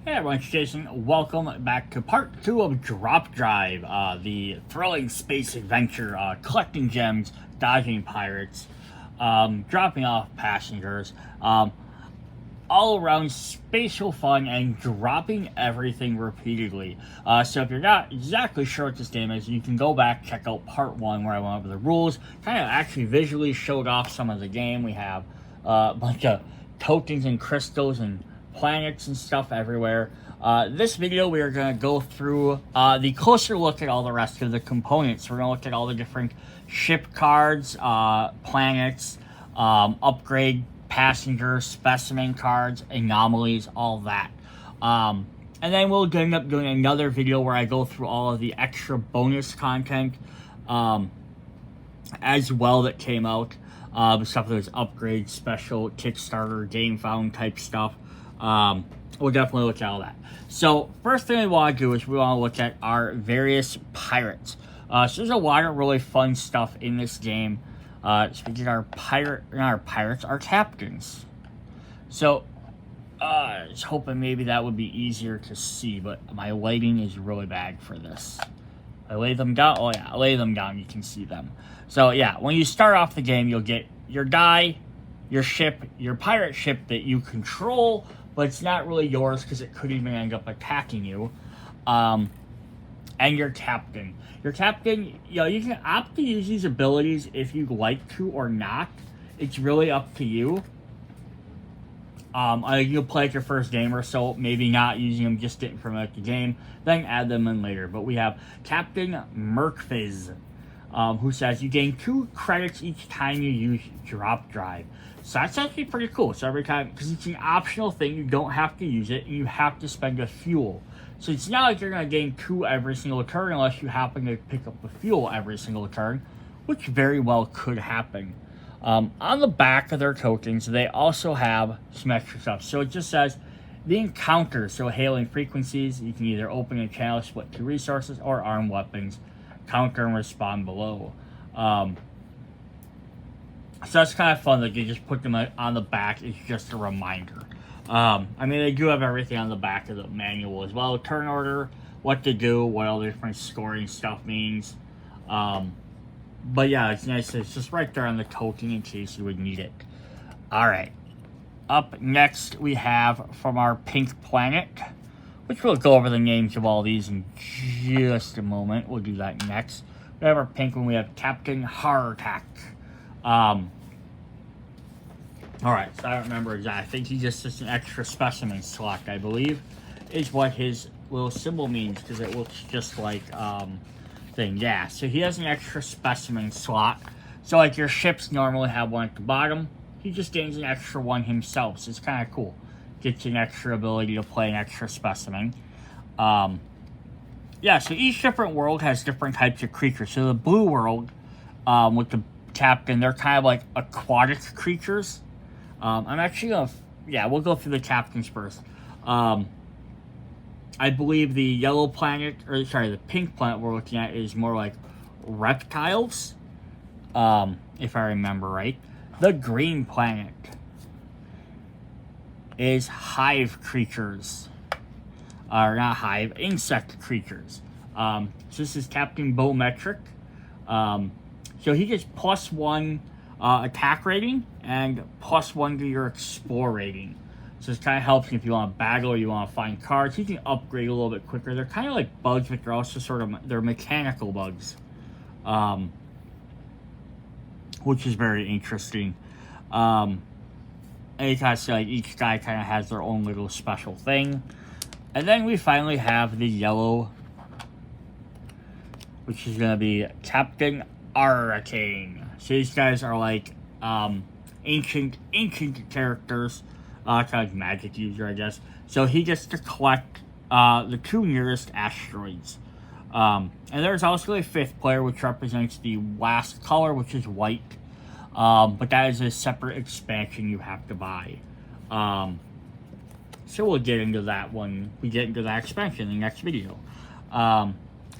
Hey everyone, it's Jason. Welcome back to part 2 of Drop Drive, the thrilling space adventure, collecting gems, dodging pirates, dropping off passengers, all around spatial fun and dropping everything repeatedly. So if you're not exactly sure what this game is, you can go back, check out part 1 where I went over the rules, kind of actually visually showed off some of the game. We have a bunch of tokens and crystals and planets and stuff everywhere. This video we are going to go through the closer look at all the rest of the components. We're going to look at all the different ship cards, planets, upgrade passenger, specimen cards, anomalies, all that. And then we'll end up doing another video where I go through all of the extra bonus content as well that came out. Stuff that was upgrade, special, Kickstarter, game found type stuff. We'll definitely look at all that. So first thing we want to do is we want to look at our various pirates. So there's a lot of really fun stuff in this game. So we get our pirates, our captains. So I was hoping maybe that would be easier to see, but my lighting is really bad for this. I lay them down. Oh yeah, I lay them down. You can see them. So yeah, when you start off the game, you'll get your guy, your ship, your pirate ship that you control, but it's not really yours because it could even end up attacking you. And your captain. Your captain, you can opt to use these abilities if you'd like to or not. It's really up to you. You'll play at your first game or so, maybe not using them, just getting from the game, then add them in later. But we have Captain Merkfiz, who says you gain 2 credits each time you use Drop Drive. So that's actually pretty cool. So every time, because it's an optional thing, you don't have to use it, and you have to spend the fuel. So it's not like you're going to gain 2 every single turn unless you happen to pick up the fuel every single turn, which very well could happen. On the back of their tokens, they also have some extra stuff. So it just says the encounters, so hailing frequencies. You can either open a channel, split 2 resources, or arm weapons, counter and respond below. So that's kind of fun that you just put them on the back. It's just a reminder. I mean, they do have everything on the back of the manual as well. Turn order, what to do, what all the different scoring stuff means. But yeah, it's nice. It's just right there on the token in case you would need it. Alright. Up next, we have from our pink planet, which we'll go over the names of all these in just a moment. We'll do that next. We have our pink one. We have Captain Hartak. Alright, so I don't remember exactly. I think he's just an extra specimen slot, I believe, is what his little symbol means, because it looks just like, thing. Yeah, so he has an extra specimen slot. So, like, your ships normally have one at the bottom. He just gains an extra one himself, so it's kind of cool. Gets an extra ability to play an extra specimen. Yeah, so each different world has different types of creatures. So the blue world, with the captain, they're kind of like aquatic creatures. I'm actually going to... Yeah, we'll go through the captains first. I believe the yellow planet, or sorry, the pink planet we're looking at is more like reptiles, if I remember right. The green planet is hive creatures. Or not hive, insect creatures. So this is Captain Bowmetric. So he gets +1 attack rating and +1 to your explore rating. So this kind of helps you if you want to battle or you want to find cards. You can upgrade a little bit quicker. They're kind of like bugs, but they're also sort of, they're mechanical bugs. Which is very interesting. And you kind of see like each guy kind of has their own little special thing. And then we finally have the yellow, which is going to be Captain Arcane. So these guys are like ancient characters. Kind of like magic user, I guess. So he gets to collect the 2 nearest asteroids. And there's also a 5th player, which represents the last color, which is white. But that is a separate expansion you have to buy. So we'll get into that when we get into that expansion in the next video.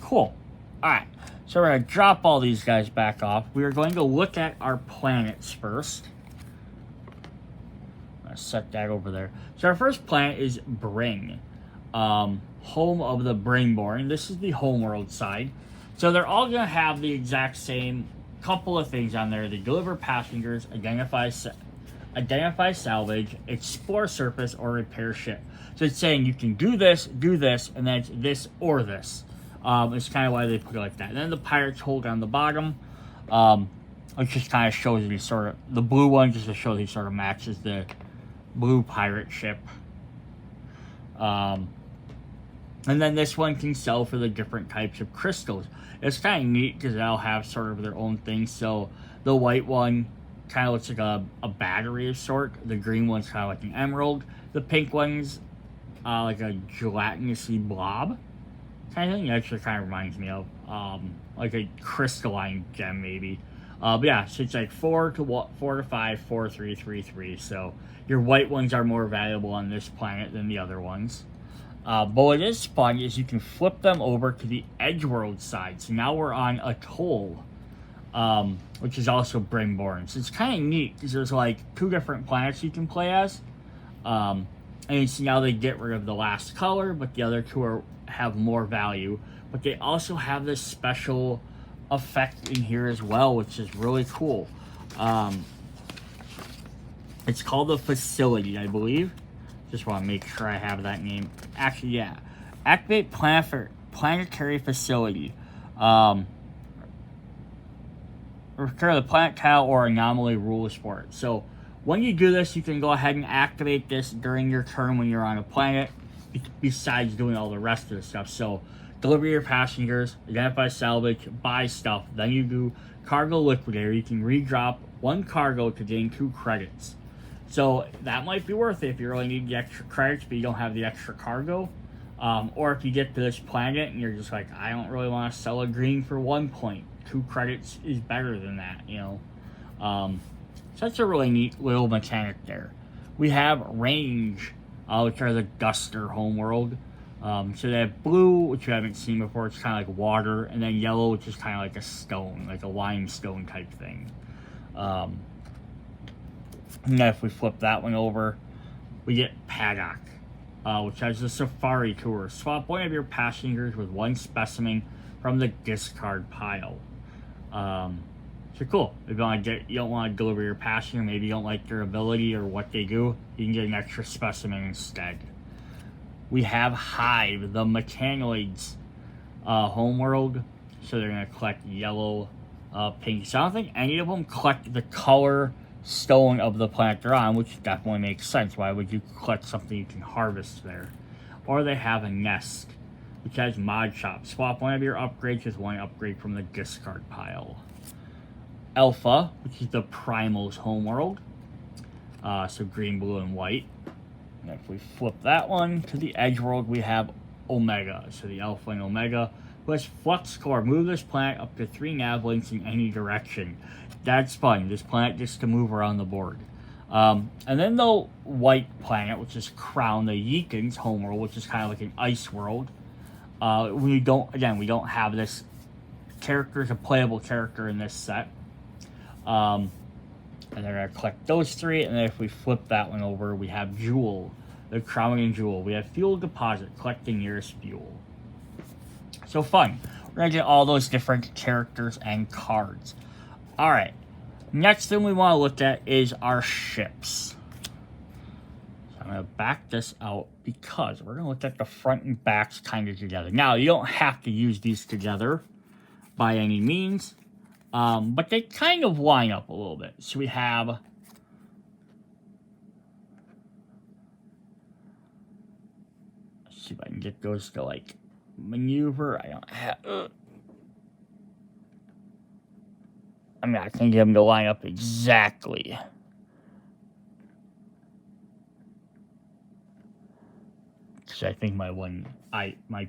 Cool. Alright, so we're going to drop all these guys back off. We are going to look at our planets first. Set that over there. So our first planet is Bring. home of the Brainborn. This is the homeworld side. So they're all going to have the exact same couple of things on there. They deliver passengers, identify salvage, explore surface, or repair ship. So it's saying you can do this, and then it's this or this. It's kind of why they put it like that. And then the pirates hold on the bottom. It just kind of shows he sort of, the blue one just to show he sort of matches the blue pirate ship. And then this one can sell for the different types of crystals. It's kind of neat because they'll have sort of their own thing. So the white one kind of looks like a battery of sort. The green one's kind of like an emerald. The pink one's like a gelatinousy blob kind of thing. It actually kind of reminds me of like a crystalline gem maybe. But yeah, so it's like 4 to 5, 4, 3, 3, 3. So your white ones are more valuable on this planet than the other ones. But what is fun is you can flip them over to the Edgeworld side. So now we're on Atoll, which is also Brainborn. So it's kind of neat because there's like 2 different planets you can play as. And so now they get rid of the last color, but the other 2 have more value. But they also have this special effect in here as well, which is really cool. It's called the Facility, I believe. Just want to make sure I have that name. Actually, yeah. Activate planetary facility. Recur the planet tile or anomaly rules for it. So when you do this, you can go ahead and activate this during your turn when you're on a planet, besides doing all the rest of the stuff. So deliver your passengers, identify salvage, buy stuff. Then you do cargo liquidator. You can redrop 1 cargo to gain 2 credits. So that might be worth it if you really need the extra credits, but you don't have the extra cargo. Or if you get to this planet and you're just like, I don't really want to sell a green for 1 point. 2 credits is better than that, you know. So that's a really neat little mechanic there. We have range, which are the Duster homeworld. So they have blue, which you haven't seen before. It's kind of like water. And then yellow, which is kind of like a stone, like a limestone type thing. And then if we flip that one over, we get Paddock, which has the Safari Tour. Swap one of your passengers with 1 specimen from the discard pile. So cool. If you don't want to deliver your passenger, maybe you don't like their ability or what they do, you can get an extra specimen instead. We have Hive, the Mechanoids homeworld. So they're going to collect yellow, pink. So I don't think any of them collect the color stone of the planet they're on, which definitely makes sense. Why would you collect something you can harvest there? Or they have a Nest, which has mod shop. Swap one of your upgrades with 1 upgrade from the discard pile. Alpha, which is the Primal's homeworld. So green, blue, and white. And if we flip that one to the Edgeworld, we have Omega. So the Alpha and Omega. Who has Flux Core. Move this planet up to 3 nav links in any direction. That's fun. This planet just to move around the board. And then the white planet, which is Crown, the Yeekin's homeworld, which is kind of like an ice world. We don't have this character as a playable character in this set. And they're going to collect those 3. And then if we flip that one over, we have Jewel, the Crown and Jewel. We have Fuel Deposit, collecting nearest fuel. So fun. We're going to get all those different characters and cards. Alright, next thing we want to look at is our ships. So I'm going to back this out because we're going to look at the front and backs kind of together. Now, you don't have to use these together by any means, but they kind of line up a little bit. So we have... Let's see if I can get those to, like, maneuver. I don't have... I mean, I can get them to line up exactly. Because I think my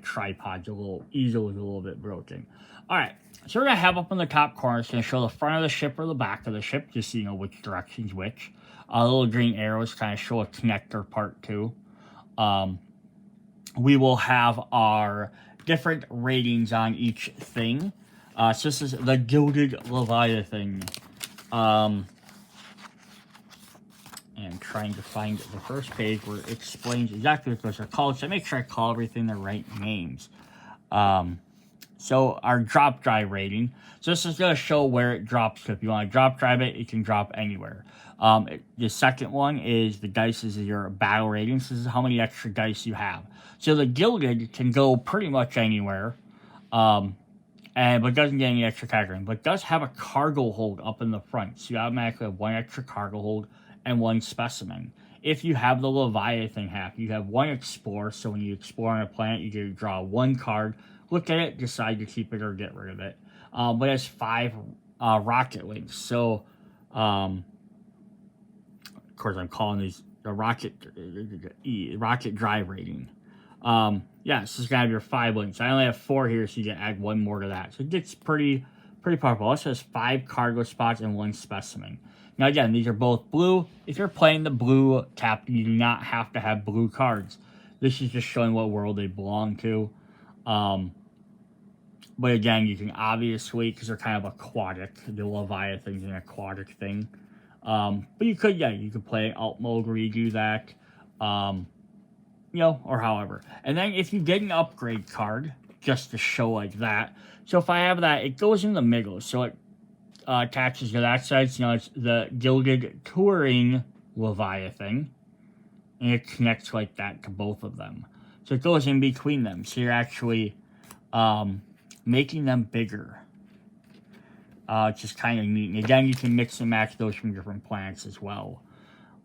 tripod's easel is a little bit broken. Alright, so we're going to have up in the top corner, it's going to show the front of the ship or the back of the ship, just so you know which direction's which. Little green arrows kind of show a connector part too. We will have our different ratings on each thing. So this is the Gilded Leviathan. And and trying to find the first page where it explains exactly what those are called. So I make sure I call everything the right names. So our drop drive rating. So this is going to show where it drops. So if you want to drop drive it, it can drop anywhere. The second one is the dice is your battle ratings. This is how many extra dice you have. So the gilded can go pretty much anywhere. But doesn't get any extra attack rating. But does have a cargo hold up in the front. So you automatically have one extra cargo hold and one specimen. If you have the Leviathan half, you have one explore. So when you explore on a planet, you get to draw one card. Look at it, decide to keep it or get rid of it. But it has 5 rocket links. So, of course, I'm calling these the rocket drive rating. Yes, this is gonna have your 5 links. I only have 4 here, so you can add 1 more to that. So it gets pretty powerful. It also has 5 cargo spots and 1 specimen. Now again, these are both blue. If you're playing the blue captain, you do not have to have blue cards. This is just showing what world they belong to. But again, you can obviously, because they're kind of aquatic, the Leviathan's an aquatic thing. But you could play alt mode where you do that. Or however. And then if you get an upgrade card, just to show like that. So if I have that, it goes in the middle. So it attaches to that side. So now it's the Gilded Touring Leviathan. And it connects like that to both of them. So it goes in between them. So you're actually making them bigger. It's just kind of neat. And again, you can mix and match those from different planets as well.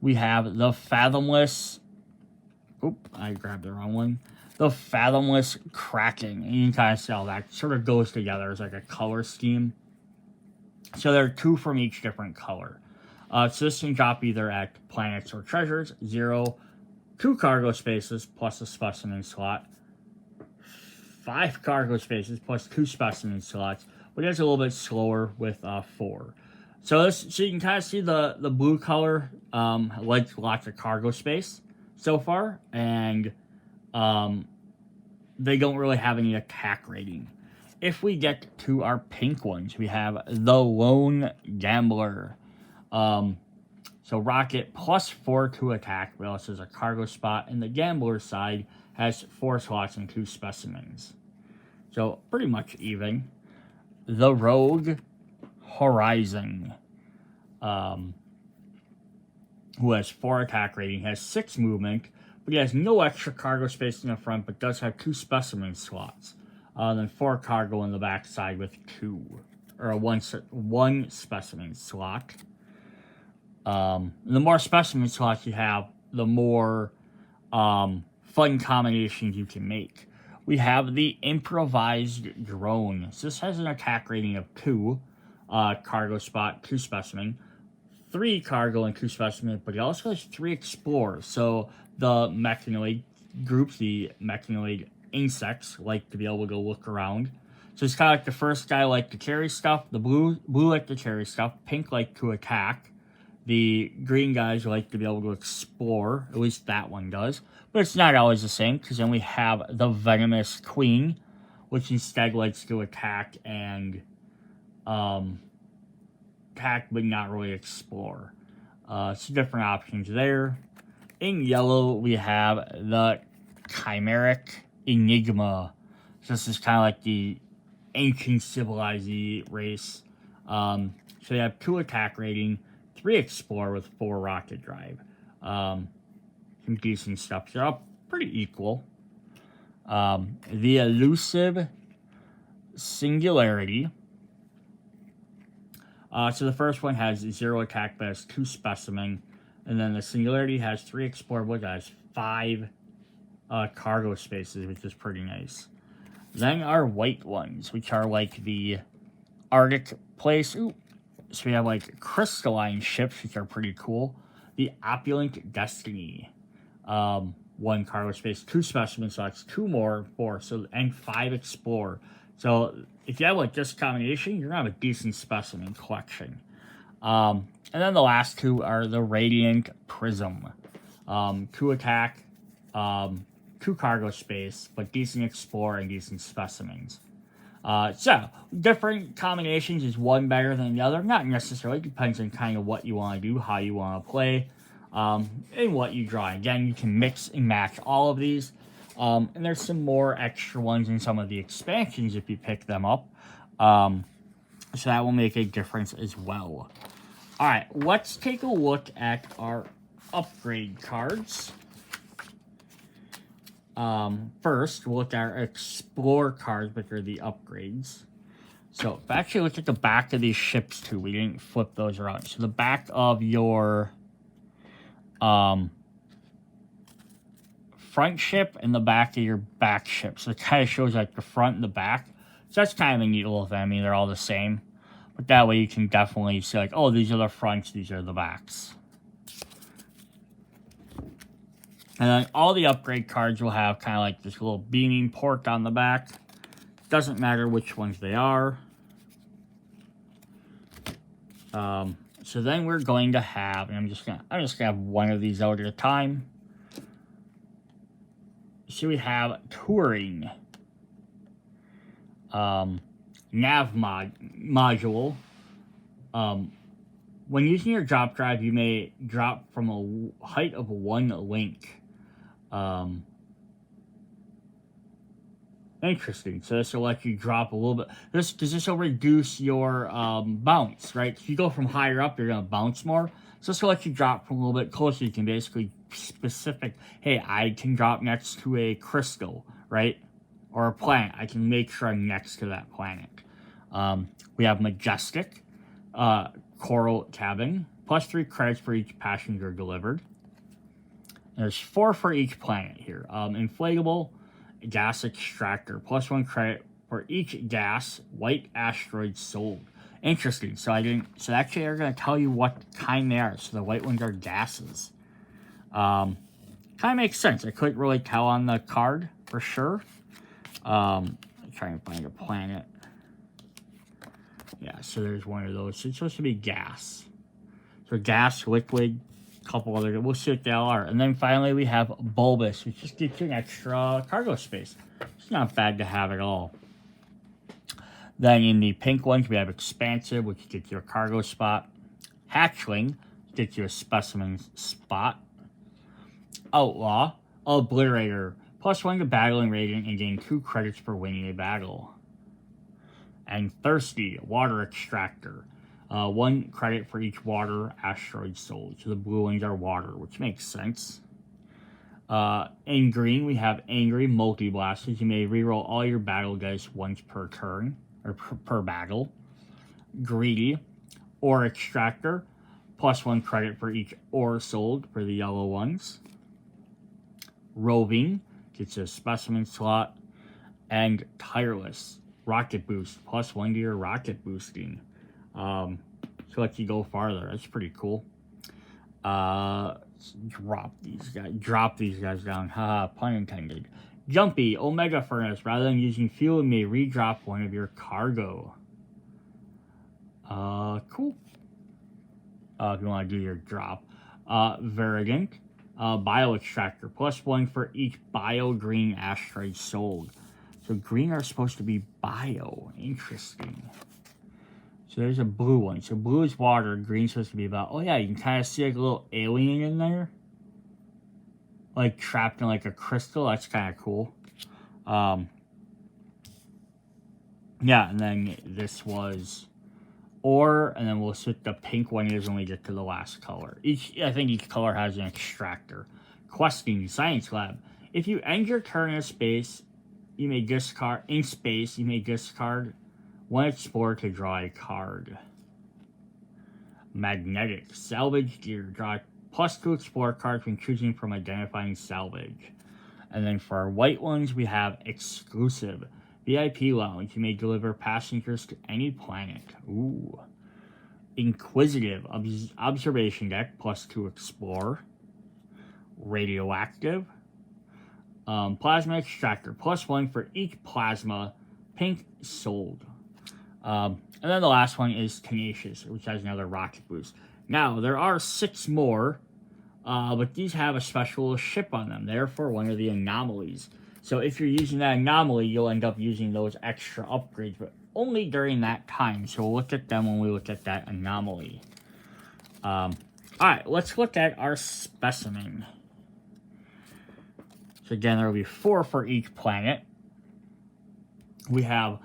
We have the Fathomless. Oop, I grabbed the wrong one. The Fathomless Kraken. And you can kind of see how that sort of goes together as like a color scheme. So there are 2 from each different color. So this can drop either at planets or treasures. 0, 2 cargo spaces plus a specimen slot. 5 cargo spaces plus 2 specimen slots. But it's a little bit slower with 4. So you can kind of see the blue color like lots of cargo space so far, and they don't really have any attack rating. If we get to our pink ones, we have the Lone Gambler. So Rocket plus 4 to attack, but also has a cargo spot, and the Gambler side has 4 slots and 2 specimens. So pretty much even. The Rogue Horizon, who has 4 attack rating, has 6 movement, but he has no extra cargo space in the front, but does have 2 specimen slots. Then 4 cargo on the back side with 1 specimen slot. The more specimen slots you have, the more fun combinations you can make. We have the Improvised Drone. So this has an attack rating of 2, cargo spot, 2 specimen, 3 cargo and 2 specimen, but it also has 3 explorers. So the mechanoid groups, the mechanoid insects, like to be able to go look around. So it's kind of like the first guy like to carry stuff, the blue like to carry stuff, pink like to attack. The green guys like to be able to explore, at least that one does. But it's not always the same, because then we have the Venomous Queen, which instead likes to attack and attack but not really explore. So different options there. In yellow, we have the Chimeric Enigma. So this is kind of like the ancient civilized race. So they have 2 attack rating, 3 explore with 4 rocket drive. Some decent stuff. They're all pretty equal. The Elusive Singularity. So the first one has 0 attack, but has 2 specimen. And then the Singularity has 3 explore, but has 5 cargo spaces, which is pretty nice. Then our white ones, which are like the Arctic place. Ooh. So we have like crystalline ships, which are pretty cool. The Opulent Destiny. 1 cargo space, 2 specimen slots, 2 more, 4, so, and 5 explore. So if you have like this combination, you're gonna have a decent specimen collection. And then the last 2 are the Radiant Prism. 2 attack, 2 cargo space, but decent explore and decent specimens. So different combinations. Is one better than the other? Not necessarily. Depends on kind of what you want to do, how you want to play. in what you draw. Again, you can mix and match all of these. And there's some more extra ones in some of the expansions if you pick them up. So that will make a difference as well. Alright, let's take a look at our upgrade cards. First, we'll look at our Explore cards, which are the upgrades. So, if I actually look at the back of these ships too, we didn't flip those around. So, the back of your front ship and the back of your back ship. So, it kind of shows like the front and the back. So, that's kind of a neat little thing. I mean, they're all the same. But that way you can definitely see like, oh, these are the fronts, these are the backs. And then all the upgrade cards will have kind of like this little beaming port on the back. Doesn't matter which ones they are. So then we're going to have, and I'm just gonna have one of these out at a time. So we have Touring. Nav module. When using your drop drive, you may drop from a height of 1 link. Interesting. So this will let you drop a little bit. This will reduce your bounce, right? If you go from higher up, you're going to bounce more. So this will let you drop from a little bit closer. You can basically specific, hey, I can drop next to a crystal, right? Or a planet. I can make sure I'm next to that planet. We have Majestic, Coral Cabin, plus 3 credits for each passenger delivered. There's 4 for each planet here. Inflatable gas extractor, plus 1 credit for each gas white asteroid sold. Interesting. So actually they're going to tell you what kind they are. So the white ones are gases. Kind of makes sense. I couldn't really tell on the card for sure. I'm trying to find a planet. Yeah, so there's one of those. So it's supposed to be gas. So gas, liquid, couple other. We'll see what they all are. And then finally we have Bulbous, which just gives you an extra cargo space. It's not bad to have at all. Then in the pink ones we have Expansive, which gets you a cargo spot. Hatchling gets you a specimen spot. Outlaw, Obliterator, plus 1 to battling rating and gain 2 credits for winning a battle. And Thirsty, Water Extractor. 1 credit for each water asteroid sold. So the blue ones are water, which makes sense. In green, we have Angry Multi-Blasters. You may reroll all your battle dice once per turn, or per battle. Greedy, Ore Extractor. Plus 1 credit for each ore sold for the yellow ones. Roving, gets a specimen slot. And Tireless, Rocket Boost, plus 1 to your rocket boosting. So let you go farther. That's pretty cool. Drop these guys down. Haha, pun intended. Jumpy, Omega Furnace. Rather than using fuel, you may redrop 1 of your cargo. Cool. If you want to do your drop. Variant, Bio Extractor. Plus 1 for each bio green asteroid sold. So green are supposed to be bio. Interesting. So there's a blue one. So blue is water. Green's supposed to be about... Oh yeah, you can kind of see like a little alien in there. Like trapped in like a crystal. That's kind of cool. Yeah, and then this was ore. And then we'll switch the pink one is when we get to the last color. I think each color has an extractor. Questing Science Lab. If you end your turn in space... You may discard 1 explorer to draw a card. Magnetic. Salvage gear. Draw plus 2 explorer cards when choosing from identifying salvage. And then for our white ones, we have Exclusive. VIP Lounge. You may deliver passengers to any planet. Ooh. Inquisitive. Observation deck. Plus 2 explore. Radioactive. Plasma Extractor, plus 1 for each plasma pink sold. And then the last one is Tenacious, which has another rocket boost. Now, there are 6 more, but these have a special ship on them. Therefore, one of the Anomalies. So if you're using that Anomaly, you'll end up using those extra upgrades, but only during that time. So we'll look at them when we look at that Anomaly. Alright, let's look at our specimen. So again, there will be 4 for each planet. We have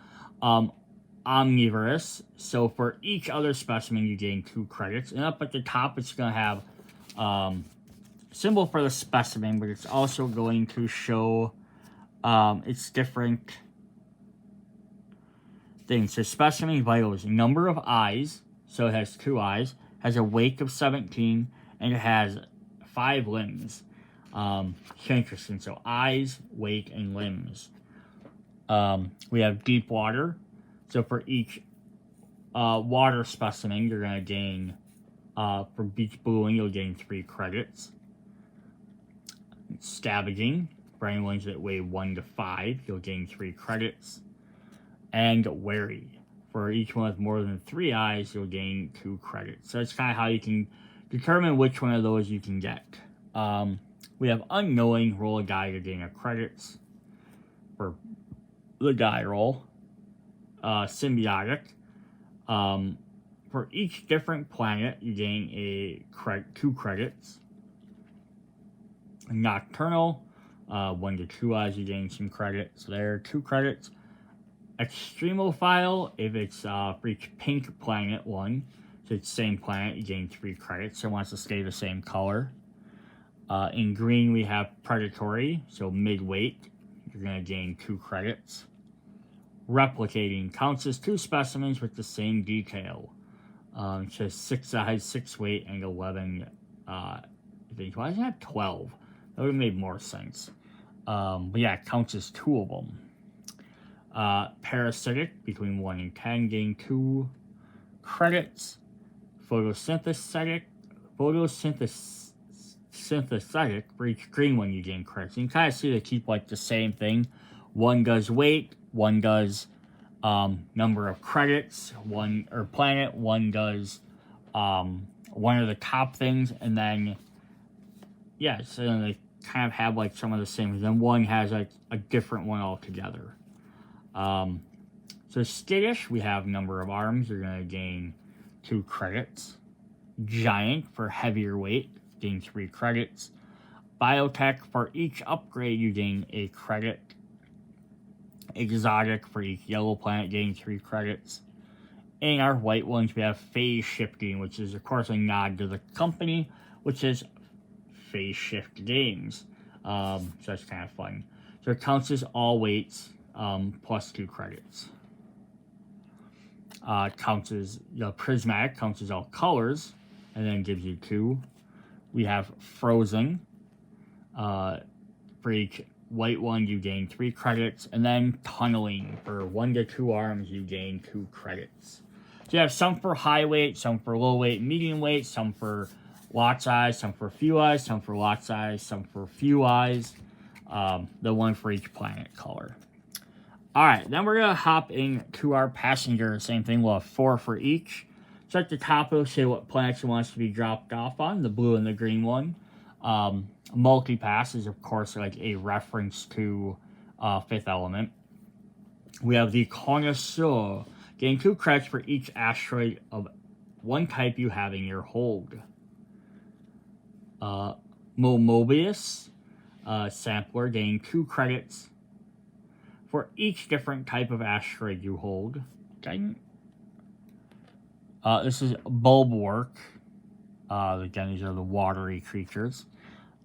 Omnivorous. So for each other specimen, you gain 2 credits. And up at the top, it's going to have symbol for the specimen, but it's also going to show its different things. So specimen vitals, number of eyes. So it has 2 eyes, has a weight of 17, and it has 5 limbs. So interesting. So eyes, weight, and limbs. We have deep water. So for each water specimen, you're going to gain, for beach bluing, you'll gain 3 credits. Scavenging, for any ones that weigh 1 to 5, you'll gain 3 credits. And wary, for each one with more than 3 eyes, you'll gain 2 credits. So that's kind of how you can determine which one of those you can get. We have unknowing, roll a die to gain a credits for the die roll. Symbiotic, for each different planet, you gain 2 credits. Nocturnal, 1 to 2 eyes, you gain some credits. So there are 2 credits. Extremophile, if it's for each pink planet 1, so it's the same planet, you gain 3 credits. So it wants to stay the same color. In green, we have predatory, so mid-weight, you're going to gain 2 credits. Replicating counts as 2 specimens with the same detail. It says 6 eyes, 6 weight, and 11. Why doesn't it have 12? That would have made more sense. But yeah, it counts as 2 of them. Parasitic, between 1 and 10, gain 2 credits. Photosynthetic, for each green one, you gain credits. And you kind of see they keep like the same thing. One does weight, one does number of credits, one does one of the top things, and then yeah, so then they kind of have like some of the same, and then one has like a different one altogether. So skittish, we have number of arms, you're going to gain 2 credits. Giant, for heavier weight, gain 3 credits. Biotech, for each upgrade, you gain a credit. Exotic, for each yellow planet, gain 3 credits. In our white ones, we have phase shifting, which is, of course, a nod to the company, which is Phase Shift Games. So that's kind of fun. So it counts as all weights, plus 2 credits. Counts as, prismatic, counts as all colors, and then gives you 2. We have frozen. For each white one, you gain 3 credits, and then tunneling, for 1 to 2 arms, you gain 2 credits. So you have some for high weight, some for low weight, medium weight, some for lots eyes, some for few eyes, some for lots eyes, some for few eyes. The one for each planet color. Alright, then we're going to hop into our passenger. Same thing, we'll have 4 for each. So at the top, it'll say what planets it wants to be dropped off on, the blue and the green one. Multipass is, of course, like a reference to Fifth Element. We have the Connoisseur. Gain 2 credits for each asteroid of one type you have in your hold. Mobius Sampler. Gain 2 credits for each different type of asteroid you hold. This is Bulwark. Again, these are the watery creatures.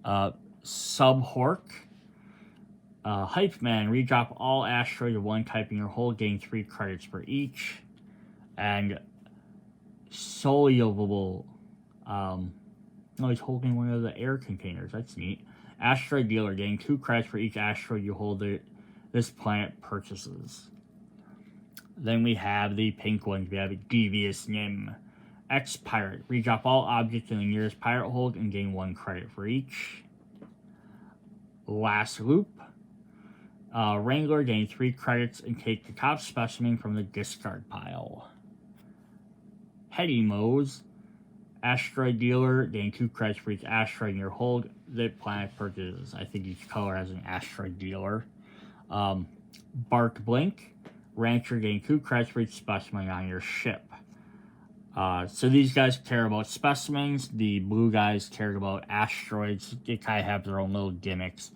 Subhork. Hype Man, redrop all asteroids of one type in your hold, gain 3 credits for each. And Soluble, he's holding one of the air containers, that's neat. Asteroid Dealer, gain 2 credits for each asteroid you hold that this planet purchases. Then we have the pink ones, we have a Devious Nim. Ex-Pirate, redrop all objects in the nearest pirate hold and gain 1 credit for each. Last Loop. Wrangler, gain 3 credits and take the top specimen from the discard pile. Heady Mose. Asteroid Dealer, gain 2 credits for each asteroid in your hold that planet purchases. I think each color has an asteroid dealer. Bark Blink. Rancher, gain 2 credits for each specimen on your ship. So these guys care about specimens. The blue guys care about asteroids. They kind of have their own little gimmicks.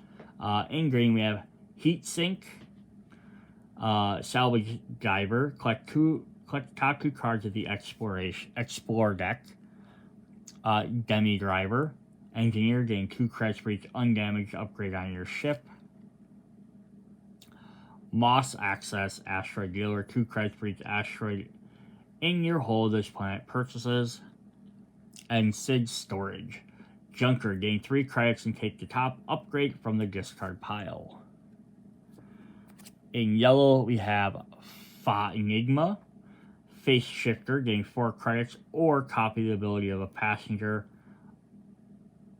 In green, we have Heat Sink, Salvage Diver. Collect top 2 cards of the Explore deck. Demi Driver. Engineer, gain 2 credits for each undamaged upgrade on your ship. Moss Access, Asteroid Dealer, 2 credits for each asteroid in your hold this planet purchases. And Sid Storage. Junker, gain 3 credits and take the top upgrade from the discard pile. In yellow, we have Fa Enigma. Face Shifter, gain 4 credits or copy the ability of a passenger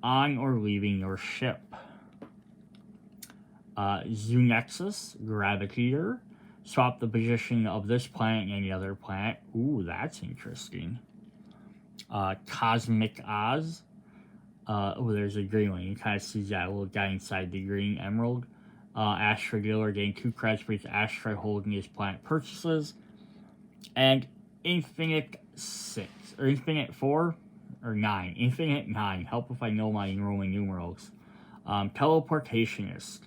on or leaving your ship. Zoonexus, Gravitator. Swap the position of this planet and any other planet. Ooh, that's interesting. Cosmic Oz. Oh, there's a green one. You kind of see that little guy inside the green emerald. Asteroid Dealer, gain 2 credits for each asteroid holding his planet purchases. And Infinite 6, or Infinite 4, or 9. Infinite 9. Help if I know my Roman numerals. Teleportationist.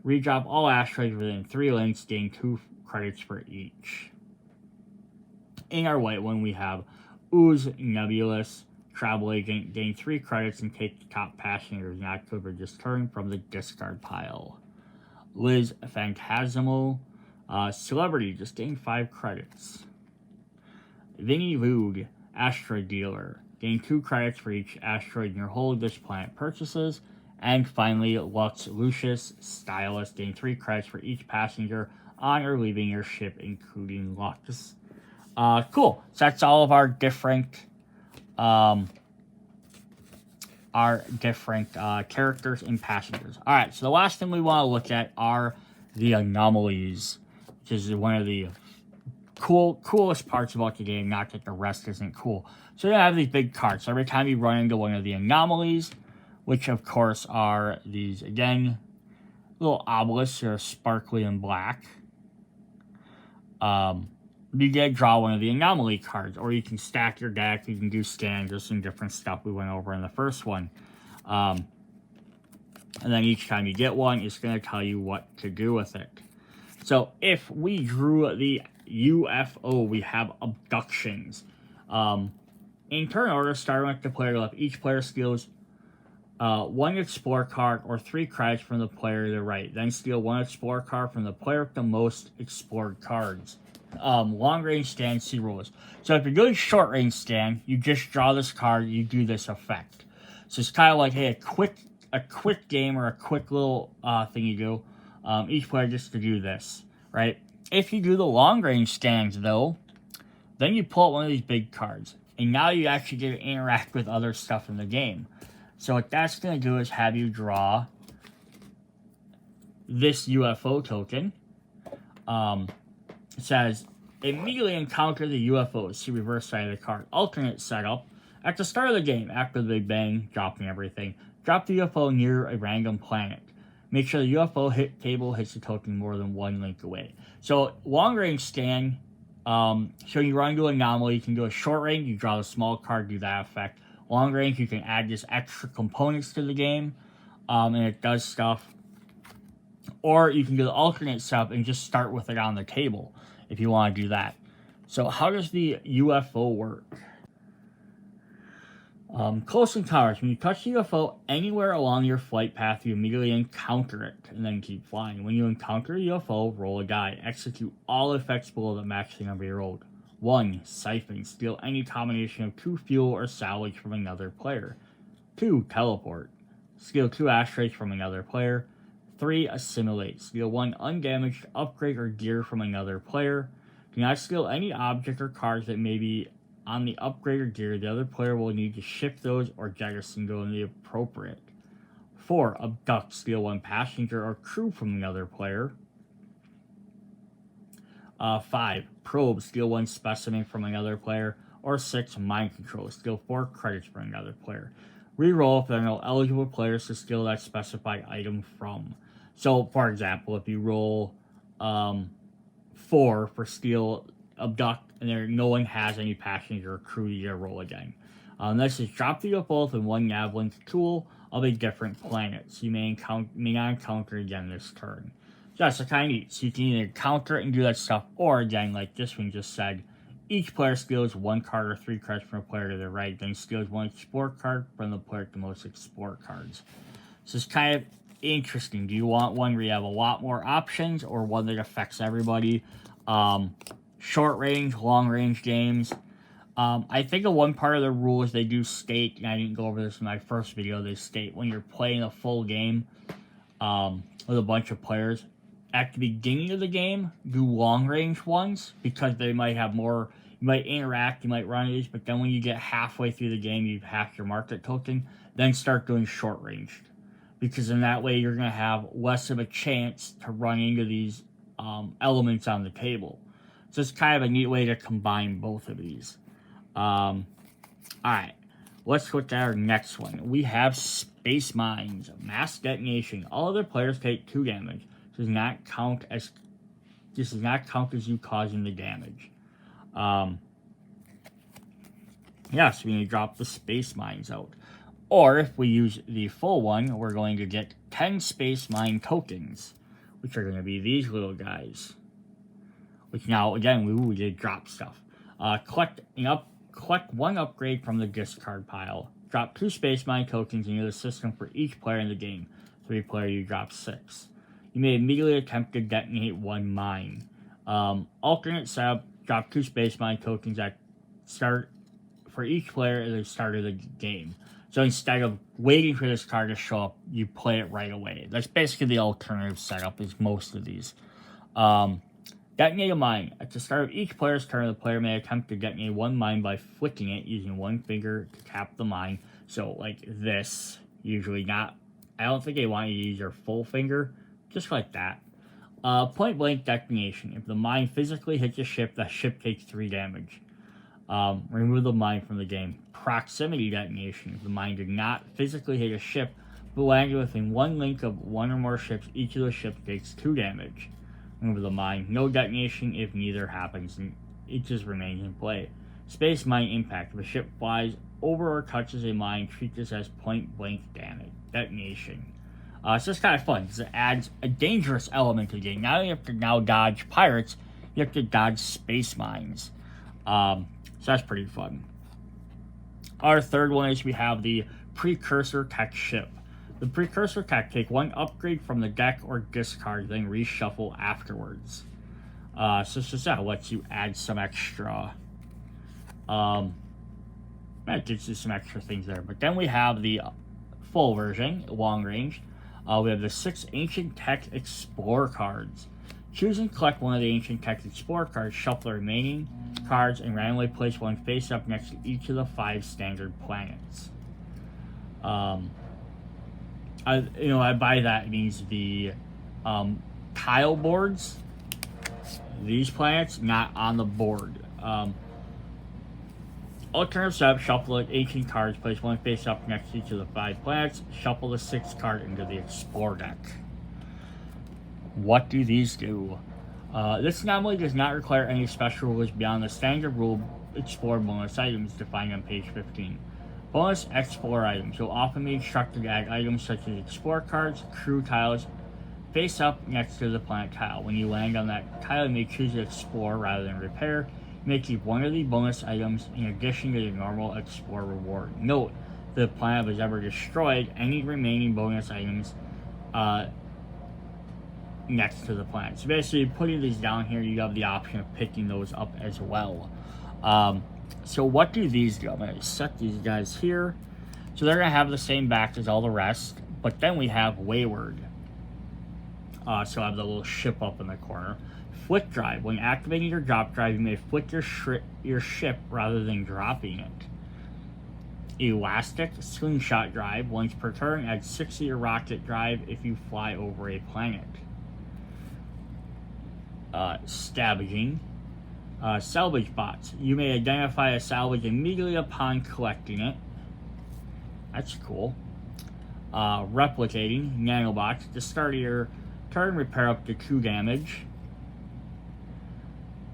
Redrop all asteroids within 3 links, gain 2 credits for each. In our white one, we have Ooze Nebulous. Travel Agent, gain 3 credits and take the top passengers not covered this turn from the discard pile. Liz Phantasmal. Celebrity, just gain 5 credits. Vinny Voog, Asteroid Dealer. Gain 2 credits for each asteroid in your hold this planet purchases. And finally, Lux Lucius, Stylist. Gain 3 credits for each passenger on or leaving your ship, including Lux. Cool. So that's all of our different characters and passengers. Alright, so the last thing we want to look at are the Anomalies, which is one of the coolest parts about the game, not that the rest isn't cool. So you have these big cards. So every time you run into one of the Anomalies, which of course are these, again, little obelisks that are sparkly and black, you get to draw one of the Anomaly cards, or you can stack your deck, you can do scans, there's some different stuff we went over in the first one. And then each time you get one, it's going to tell you what to do with it. So if we drew the UFO, we have Abductions. In turn order, starting with the player left, each player steals 1 Explore card or 3 credits from the player to the right. Then steal 1 Explore card from the player with the most explored cards. Long range stand, see rules. So if you're doing short range stand, you just draw this card, you do this effect. So it's kind of like, hey, a quick game or a quick little thing you do. Each player gets to do this, right? If you do the long range stands though, then you pull out one of these big cards, and now you actually get to interact with other stuff in the game. So what that's going to do is have you draw this UFO token. It says, immediately encounter the UFO. See reverse side of the card. Alternate setup. At the start of the game, after the Big Bang, dropping everything, drop the UFO near a random planet. Make sure the UFO table hits the token more than 1 link away. So, long range stand, so you run into an anomaly, you can do a short range, you draw the small card, do that effect. Long range, you can add just extra components to the game, and it does stuff. Or you can do the alternate setup and just start with it on the table if you want to do that. So how does the UFO work? Close encounters. When you touch the UFO anywhere along your flight path, you immediately encounter it and then keep flying. When you encounter a UFO, roll a die. Execute all effects below the max number you rolled. 1. Siphon. Steal any combination of 2 fuel or salvage from another player. 2. Teleport. Steal 2 asteroids from another player. 3. Assimilate. Steal 1 undamaged upgrade or gear from another player. Do not steal any object or cards that may be on the upgrade or gear. The other player will need to ship those or jettison those when the appropriate. 4. Abduct. Steal 1 passenger or crew from another player. 5. Probe. Steal 1 specimen from another player. Or 6. Mind control. Steal 4 credits from another player. Reroll if there are no eligible players to steal that specified item from. So, for example, if you roll 4 for steal abduct, and no one has any passenger or crew to roll again. This is drop the both in one nav link tool of a different planet, so you may not encounter again this turn. So that's kind of neat. So you can either counter it and do that stuff, or again, like this one just said, each player steals 1 card or 3 cards from a player to their right, then steals 1 explore card from the player with the most explore cards. So it's kind of interesting. Do you want one where you have a lot more options, or one that affects everybody? Short range, long range games. I think one part of the rules they do state, and I didn't go over this in my first video, they state when you're playing a full game with a bunch of players, at the beginning of the game, do long range ones, because they might have more, you might interact, you might run these, but then when you get halfway through the game, you've hacked your market token, then start doing short range. Because in that way, you're going to have less of a chance to run into these elements on the table. So it's kind of a neat way to combine both of these. Alright, let's look at our next one. We have Space Mines, Mass Detonation. All other players take 2 damage. This does not count as you causing the damage. So we need to drop the Space Mines out. Or if we use the full one, we're going to get 10 Space Mine tokens, which are going to be these little guys. Which now, again, we did drop stuff. Collect 1 upgrade from the discard pile. Drop 2 Space Mine tokens into the system for each player in the game. 3 player, you drop 6. You may immediately attempt to detonate 1 mine. Alternate setup, drop 2 Space Mine tokens at start for each player at the start of the game. So instead of waiting for this card to show up, you play it right away. That's basically the alternative setup, is most of these. Detonate a mine. At the start of each player's turn, the player may attempt to detonate 1 mine by flicking it using 1 finger to tap the mine. So, like this. Usually not. I don't think they want you to use your full finger. Just like that. Point blank detonation. If the mine physically hits a ship, the ship takes 3 damage. Remove the mine from the game. Proximity detonation. If the mine did not physically hit a ship, but landed within 1 link of 1 or more ships, each of the ships takes 2 damage. Remove the mine. No detonation if neither happens, and it just remains in play. Space Mine impact. If a ship flies over or touches a mine, treat this as point blank damage. Detonation. It's just kind of fun because it adds a dangerous element to the game. Not only do you have to now dodge pirates, you have to dodge space mines. So that's pretty fun. Our third one is we have the Precursor Tech Ship. The Precursor Tech, take 1 upgrade from the deck or discard, then reshuffle afterwards. So it's just that lets you add some extra. That gives you some extra things there. But then we have the full version, long range. We have the 6 Ancient Tech Explorer cards. Choose and collect one of the Ancient Tech Explorer cards, shuffle the remaining cards, and randomly place one face up next to each of the 5 standard planets. I by that means the tile boards, these planets, not on the board. Alternative setup, shuffle the ancient cards, place one face up next to each of the 5 planets, shuffle the 6th card into the Explore deck. What do these do? This anomaly does not require any special rules beyond the standard rule Explore bonus items defined on page 15. Bonus Explore items. You'll often be instructed to add items such as Explore cards, crew tiles, face up next to the planet tile. When you land on that tile, you may choose to explore rather than repair. You may keep one of the bonus items in addition to the normal Explore reward. Note, if the planet was ever destroyed, any remaining bonus items next to the planet. So basically, putting these down here, you have the option of picking those up as well. So what do these do? I'm going to set these guys here. So they're going to have the same back as all the rest. But then we have Wayward. So I have the little ship up in the corner. Flick drive. When activating your drop drive, you may flick your ship rather than dropping it. Elastic slingshot drive. Once per turn, add 6 to your rocket drive if you fly over a planet. Scavenging. Salvage bots. You may identify a salvage immediately upon collecting it. That's cool. Replicating. Nanobots. At the start of your turn, repair up to 2 damage.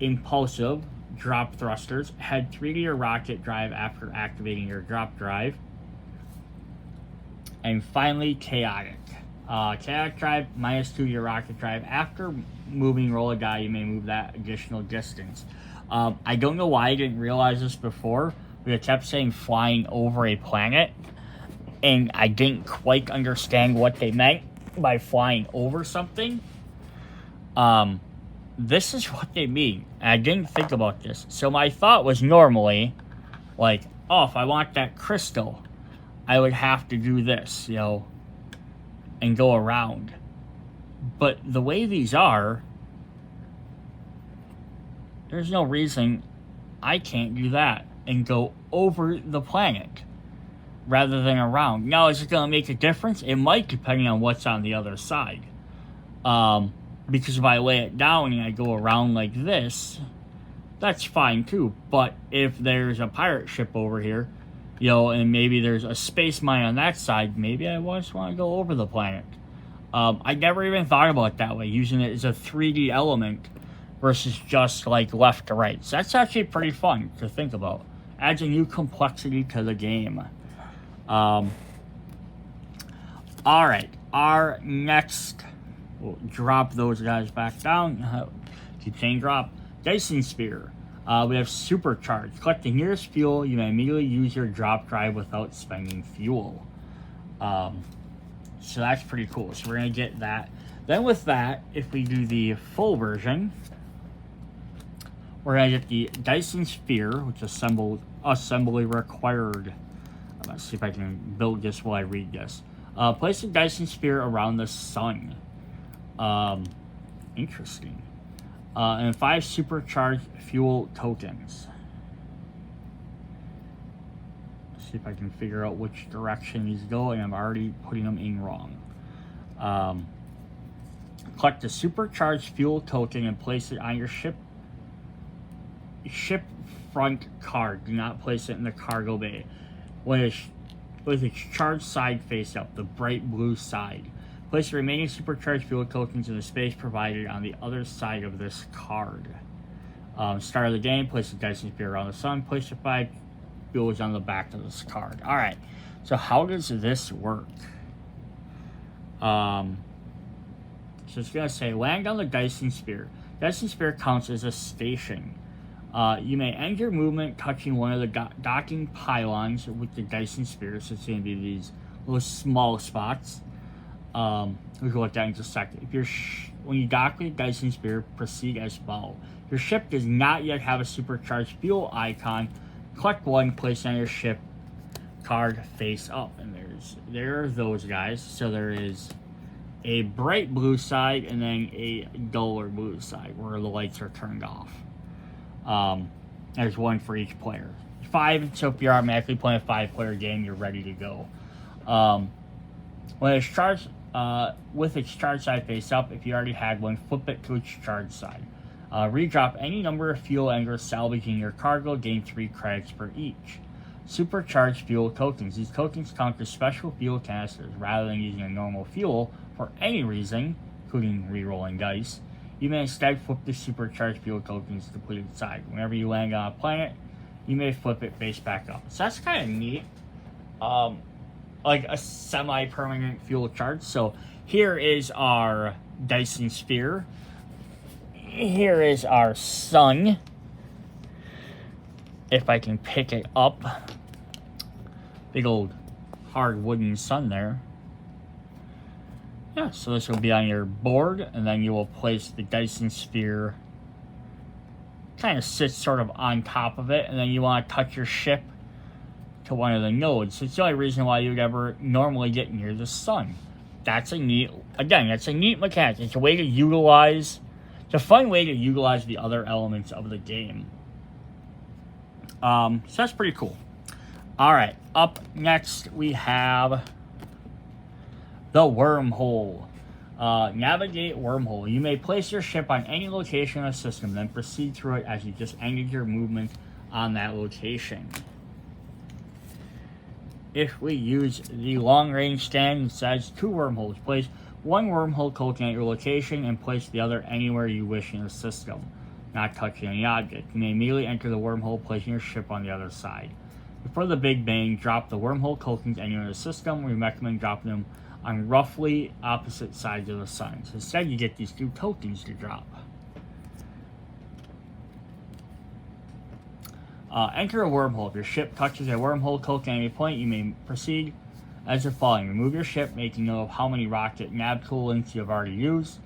Impulsive. drop thrusters, head 3 to your rocket drive after activating your drop drive, and finally chaotic. Chaotic drive, -2 to your rocket drive. After moving roll a die, you may move that additional distance. I don't know why I didn't realize this before. We kept saying flying over a planet, and I didn't quite understand what they meant by flying over something. This is what they mean. And I didn't think about this. So my thought was normally, like, oh, if I want that crystal, I would have to do this, you know, and go around. But the way these are, there's no reason I can't do that and go over the planet rather than around. Now, is it going to make a difference? It might, depending on what's on the other side. Because if I lay it down and I go around like this, that's fine too. But if there's a pirate ship over here, you know, and maybe there's a space mine on that side, maybe I just want to go over the planet. I never even thought about it that way, using it as a 3D element versus just like left to right. So that's actually pretty fun to think about. Adds a new complexity to the game. All right, our next, we'll drop those guys back down. Keep saying drop. Dyson Spear. We have Supercharge. Collect the nearest fuel. You may immediately use your drop drive without spending fuel. So that's pretty cool. So we're going to get that. Then with that, if we do the full version, we're going to get the Dyson Sphere, which is assembly required. Let's see if I can build this while I read this. Place the Dyson Sphere around the sun. Interesting. And 5 supercharged fuel tokens. Let's see if I can figure out which direction he's going. I'm already putting them in wrong. Collect the supercharged fuel token and place it on your ship front card. Do not place it in the cargo bay. With its charged side face up, the bright blue side. Place the remaining supercharged fuel tokens in the space provided on the other side of this card. Start of the game, place the Dyson Sphere around the sun, place the 5 fuels on the back of this card. Alright, so how does this work? So it's going to say, land on the Dyson Sphere. Dyson Sphere counts as a station. You may end your movement touching one of the docking pylons with the Dyson Sphere. So it's going to be these little small spots. We'll go at that in just a second. If when you dock with the Dyson Sphere, proceed as follows. Your ship does not yet have a supercharged fuel icon. Collect one, place on your ship card face up. And there are those guys. So there is a bright blue side and then a duller blue side where the lights are turned off. There's one for each player. 5, so if you're automatically playing a 5-player game, you're ready to go. When it's charged, with its charge side face up, if you already had one, flip it to its charge side. Redrop any number of fuel anchors salvaging your cargo, gain 3 credits per each. Supercharged fuel tokens. These tokens count as special fuel canisters rather than using a normal fuel for any reason, including re-rolling dice. You may instead flip the supercharged fuel tokens to put it inside. Whenever you land on a planet, you may flip it face back up. So that's kind of neat. Like a semi-permanent fuel charge. So here is our Dyson Sphere. Here is our sun. If I can pick it up. Big old hard wooden sun there. Yeah, so this will be on your board, and then you will place the Dyson Sphere. Kind of sits sort of on top of it, and then you want to touch your ship to one of the nodes. So it's the only reason why you'd ever normally get near the sun. That's a neat, again, that's a neat mechanic. It's a way to utilize, it's a fun way to utilize the other elements of the game. So that's pretty cool. Alright, up next we have the wormhole. Navigate wormhole. You may place your ship on any location in the system, then proceed through it as you just ended your movement on that location. If we use the long-range stand, it says 2 wormholes. Place one wormhole token at your location and place the other anywhere you wish in the system. not touching any object. You may immediately enter the wormhole, placing your ship on the other side. Before the Big Bang, drop the wormhole tokens anywhere in the system. We recommend dropping them on roughly opposite sides of the sun. So instead, you get these 2 tokens to drop. Enter a wormhole. If your ship touches a wormhole token at any point, you may proceed as the following. Remove your ship, making note of how many rocket nav tool links you have already used.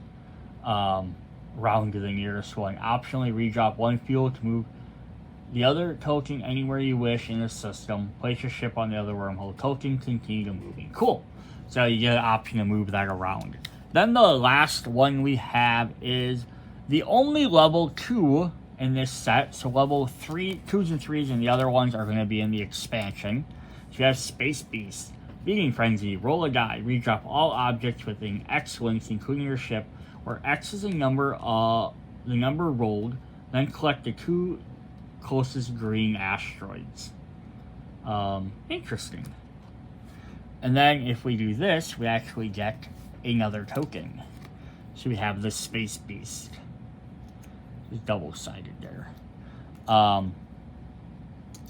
Round to the nearest one. Optionally, redrop 1 fuel to move the other token anywhere you wish in the system. Place your ship on the other wormhole token. Continue to moving. Cool. So you get an option to move that around. Then the last one we have is the only level 2 in this set. So level 3, 2s and 3s, and the other ones are going to be in the expansion. So you have Space Beast, Feeding Frenzy, roll a die, redrop all objects within X links, including your ship, where X is the number rolled. Then collect the 2 closest green asteroids. Interesting. And then if we do this, we actually get another token. So we have the Space Beast. It's double-sided there.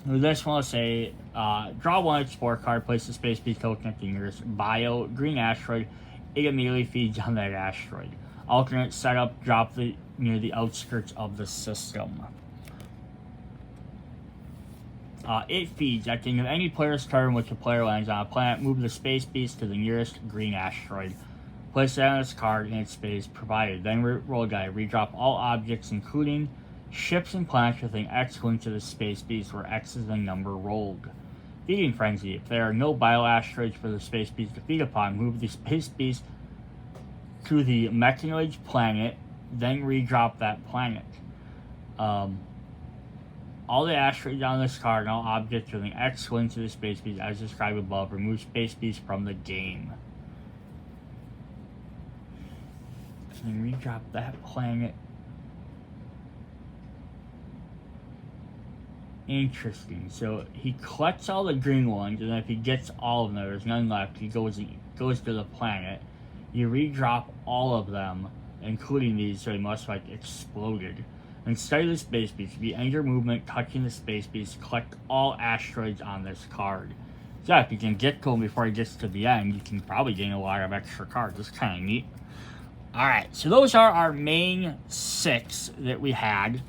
This one will say, draw 1 Explore card, place the Space Beast token at the nearest bio green asteroid. It immediately feeds on that asteroid. Alternate setup, drop near the outskirts of the system. It feeds at the end of any player's turn which a player lands on a planet. Move the Space Beast to the nearest green asteroid. Place it on its card in its space provided. Then roll a die. Redrop all objects, including ships and planets, within X linked to the Space Beast, where X is the number rolled. Feeding Frenzy. If there are no bio asteroids for the Space Beast to feed upon, move the Space Beast to the mechanoid planet, then redrop that planet. All the asteroids on this card and all objects within X linked to the Space Beast as described above. Remove Space Beast from the game. And then redrop that planet. Interesting. So he collects all the green ones, and if he gets all of them, there's none left, he goes to the planet. You redrop all of them, including these, so they must like exploded. And study the Space Beast. If you end your movement touching the Space Beast, collect all asteroids on this card. So if you can get to him before he gets to the end, you can probably gain a lot of extra cards. It's kind of neat. Alright, so those are our main 6 that we had.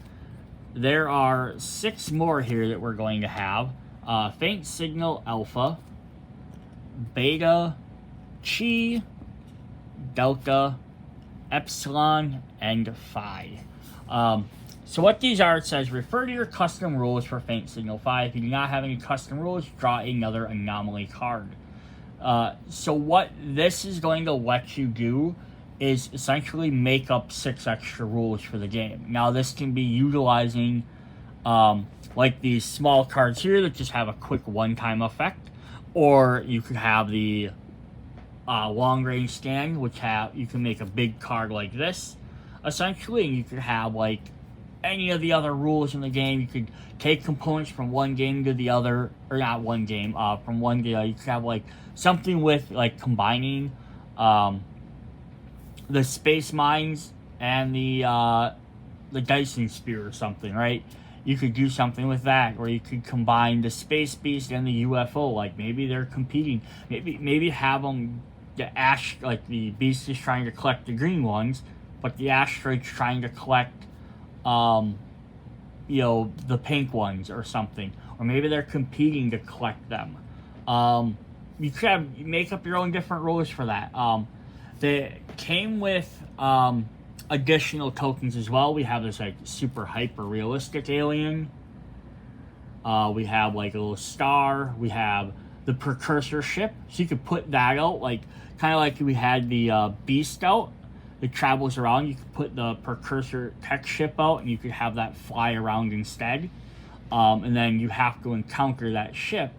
There are 6 more here that we're going to have. Faint Signal Alpha, Beta, Chi, Delta, Epsilon, and Phi. So what these are, it says, refer to your custom rules for Faint Signal Phi. If you do not have any custom rules, draw another anomaly card. So what this is going to let you do is essentially make up 6 extra rules for the game. Now this can be utilizing like these small cards here that just have a quick one-time effect, or you could have the long-range scan, which you can make a big card like this, essentially, and you could have like any of the other rules in the game. You could take components from one game to the other, or not one game, from one game. You could have like something with like combining the space mines and the Dyson Spear or something, right? You could do something with that, or you could combine the Space Beast and the UFO. Like maybe they're competing. Maybe have them like the Beast is trying to collect the green ones, but the asteroid's trying to collect, the pink ones or something. Or maybe they're competing to collect them. You could make up your own different rules for that. They came with additional tokens as well. We have this like super hyper realistic alien. We have like a little star. We have the precursor ship, so you could put that out, like kind of like we had the Beast out that travels around. You could put the precursor tech ship out, and you could have that fly around instead. And then you have to encounter that ship.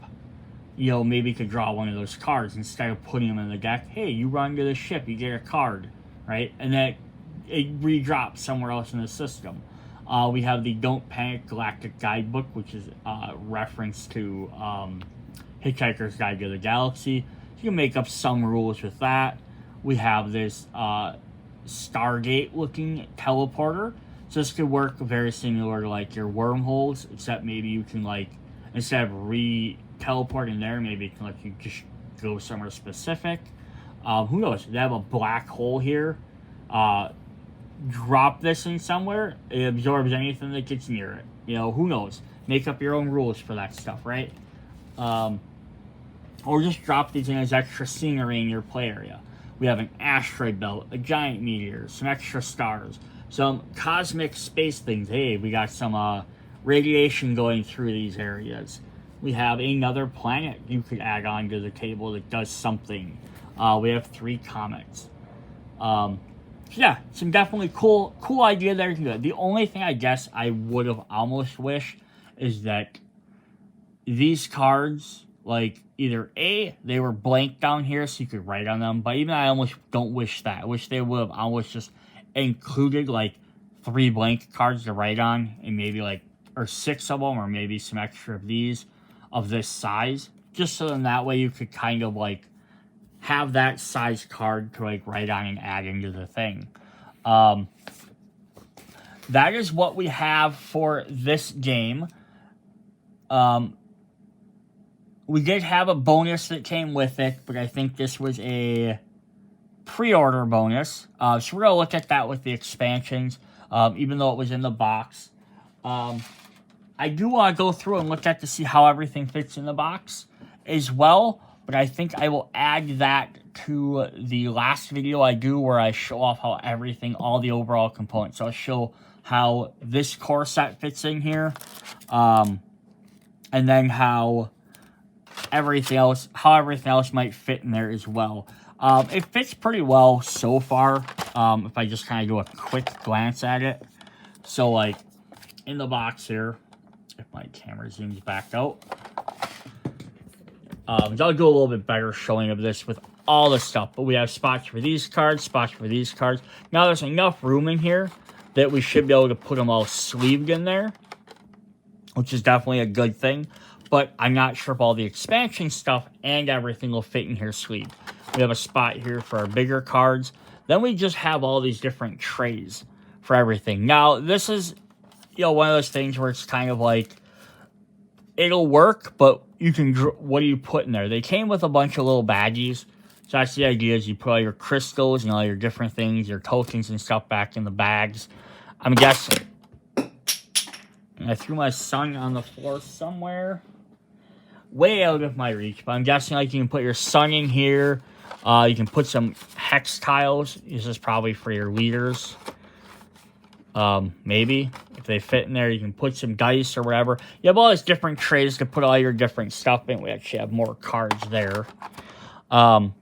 Maybe you could draw one of those cards instead of putting them in the deck. Hey, you run to the ship, you get a card, right? And then it redrops somewhere else in the system. We have the Don't Panic Galactic Guidebook, which is a reference to Hitchhiker's Guide to the Galaxy. You can make up some rules with that. We have this Stargate-looking teleporter. So this could work very similar to like your wormholes, except maybe you can like, instead of teleporting there, maybe it can let you just go somewhere specific. Who knows? They have a black hole here. Drop this in somewhere, it absorbs anything that gets near it. You know, who knows? Make up your own rules for that stuff, right? Or just drop these in as extra scenery in your play area. We have an asteroid belt, a giant meteor, some extra stars, some cosmic space things. Hey, we got some radiation going through these areas. We have another planet you could add on to the table that does something. We have 3 comets. Yeah, some definitely cool idea there. The only thing I guess I would have almost wished is that these cards, like, either A, they were blank down here so you could write on them, but even I almost don't wish that. I wish they would have almost just included, like, 3 blank cards to write on, and maybe, like, or 6 of them, or maybe some extra of these, of this size, just so then that way you could kind of, like, have that size card to, like, write on and add into the thing. That is what we have for this game. We did have a bonus that came with it, but I think this was a pre-order bonus. So we're going to look at that with the expansions, even though it was in the box. I do want to go through and look at to see how everything fits in the box as well, but I think I will add that to the last video I do where I show off how everything, all the overall components. So I'll show how this core set fits in here, and then how everything else might fit in there as well. It fits pretty well so far, if I just kind of do a quick glance at it. So, like, in the box here, if my camera zooms back out, I'll do a little bit better showing of this with all the stuff. But we have spots for these cards, spots for these cards. Now there's enough room in here that we should be able to put them all sleeved in there, which is definitely a good thing. But I'm not sure if all the expansion stuff and everything will fit in here sleeved. We have a spot here for our bigger cards. Then we just have all these different trays for everything. Now, this is, you know, one of those things where it's kind of like, it'll work, but you can, what do you put in there? They came with a bunch of little baggies. So that's the idea, is you put all your crystals and all your different things, your tokens and stuff back in the bags. I'm guessing. I threw my sun on the floor somewhere. Way out of my reach, but I'm guessing like you can put your sun in here. You can put some hex tiles. This is probably for your leaders. Maybe if they fit in there, you can put some dice or whatever. You have all these different trays to put all your different stuff in. We actually have more cards there. But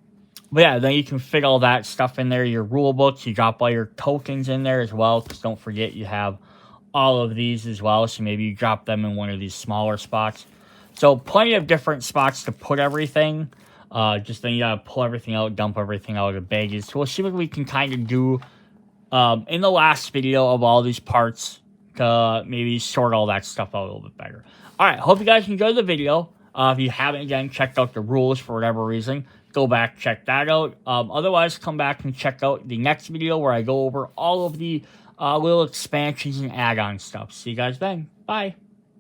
yeah, then you can fit all that stuff in there. Your rule books, you drop all your tokens in there as well. Because don't forget, you have all of these as well. So maybe you drop them in one of these smaller spots. So plenty of different spots to put everything. Just then you gotta pull everything out, dump everything out of baggies. So we'll see what we can kind of do in the last video of all these parts to maybe sort all that stuff out a little bit better. Alright, hope you guys enjoyed the video. If you haven't, again, checked out the rules for whatever reason, go back, check that out. Otherwise, come back and check out the next video where I go over all of the little expansions and add-on stuff. See you guys then. Bye.